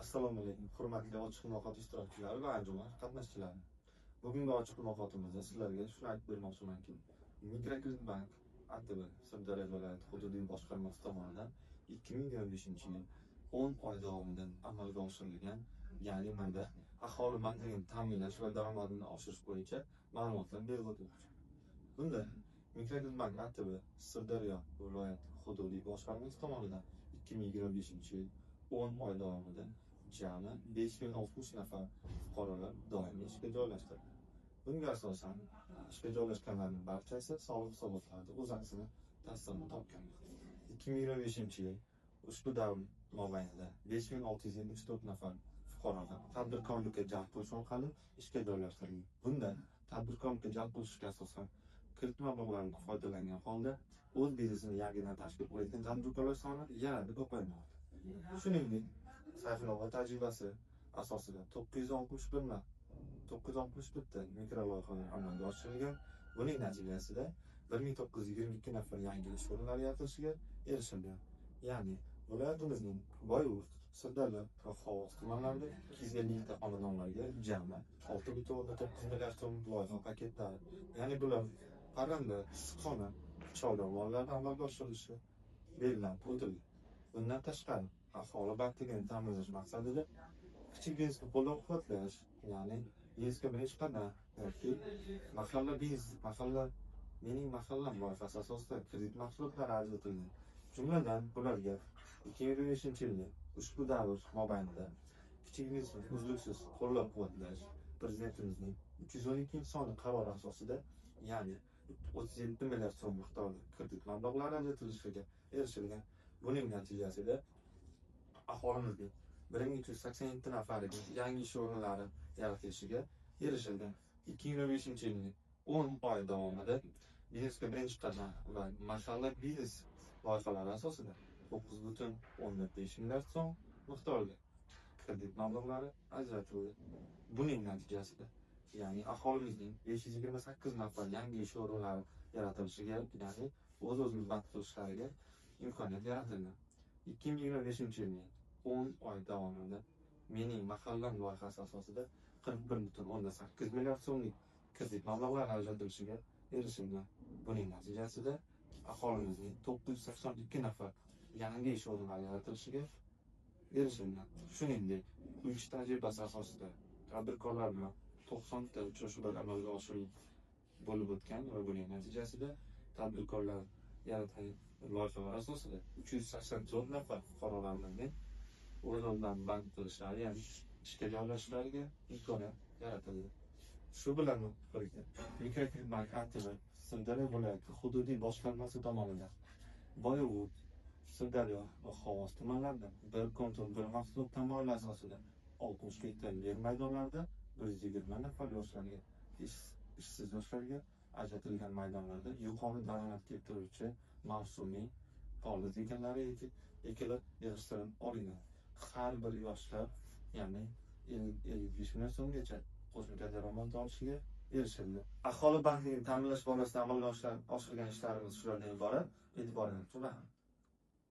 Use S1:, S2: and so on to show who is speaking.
S1: Assalomu alaykum, hurmatli ochiq muloqot ishtirokchilari va anjuman qatnashchilari. Bugungi ochiq muloqotimizda sizlarga shuni aytib bermoqchimanki, Mikrokredit bank ATB Sirdaryo viloyati hududiy boshqarmasi tomonidan 2025-yil 10 oy davomida amalga oshirilgan, ya'ni bunda aholi bandligini ta'minlash va daromadini oshirish bo'yicha ma'lumotlar berib o'tilmoqda. Bunda Mikrokredit bank ATB Sirdaryo viloyati hududiy boshqarmasi tomonidan 2025-yil 10 oy davomida jami 5060 nafar fuqarolar doimiy ishga joylashtirildi. Bunga asosan ishga joylashganlarning barchasi soliq hisobotlarida o'z aksini tasdig'ini topgan. 2025-yil ushbu davr mobaynida 5674 nafar fuqarolar tadbirkorlikka jalb qilish orqali ishga joylashtirilgan. Bunda tadbirkorlikka jalb qilishga asosan kredit mablag'laridan foydalangan holda o'z biznesini yangidan tashkil qilayotgan tadbirkorlar soni yanada ko'paymoqda. Shuningdek, Sayfullo tajribasi asosida 961 ta mikroloyihalar amalga oshirilgan. Buning natijasida 1922 nafar yangi ish o'rinlari yaratilishiga erishilgan. Ya'ni viloyatimizning Boyurt, Sirdaryo va Xovos tumanlarida 250 ta xonadonlarga jami 6,9 milliard so'mlik loyiha paketlari, ya'ni bular parranda, issiqxona, chorva mollarida amalga oshirilishi belgilab o'tilgan. Bundan tashqari, aholi bandligini ta'minlash maqsadida kichik biznesni qo'llab-quvvatlash, ya'ni biznesga birinchi qadam yoki mening mahallam loyihasi asosida kredit mahsulotlari ajratilgan. Jumladan, bularga 2025-yilda ushbu davr mobaynida kichik biznesni uzluksiz qo'llab-quvvatlash Prezidentimizning 312 sonli qarori asosida, ya'ni 37 milliard so'm miqdorida kredit mablag'lari ajratilishiga erishilgan. Buning natijasida aholimizning 1387 nafariga yangi ish o'rinlari yaratilishiga erishilgan. 2025-yilning 10 oy davomida biznesga birinchi qadam va mahalla biznes loyihalari asosida 9,5 milliard so'm miqdorida kredit mablag'lari ajratildi. Buning natijasida, ya'ni aholimizning 528 nafar yangi ish o'rinlari yaratilishiga, ya'ni o'z-o'zini band qilishlariga imkoniyat yaratilgan. 2025-yilning 10 oy davomida mening mahallam loyihasi asosida 41,8 milliard so'mlik kredit mablag'lari ajratilishiga erishilgan. Buning natijasida aholimizning 982 nafar yangi ish o'rinlari yaratilishiga erishilgan. Shuningdek, bu ish tajribasi asosida tadbirkorlar bilan 90 ta uchrashuvlar amalga oshirilib bo'lib o'tgan va buning natijasida tadbirkorlar yaratgan loyihalar asosida 384 nafar fuqarolarning o'z-o'zidan band qilishlari, ya'ni ishga joylashishlariga imkoniyat yaratildi. Shu bilan birga Mikrokredit bank ATB Sirdaryo viloyati hududiy boshqarmasi tomonidan Boyurt, Sirdaryo va Xovos tumanlarida bir kontor bir mahsulot tamoyili asosida 60 gektar yer maydonlarida 120 nafar yoshlarga ishsiz yoshlarga ajratilgan maydonlarda yuqori daromad keltiruvchi mavsumiy poliz ekinlari ekilib yig'ishtirib olingan. Har bir yoshlar, ya'ni 55 million so'mgacha qo'shimcha daromad olishiga erishildi. Aholi bandligini ta'minlash borasida amalga oshirgan ishlarimiz shulardan iborat. E'tiboringizni so'radim.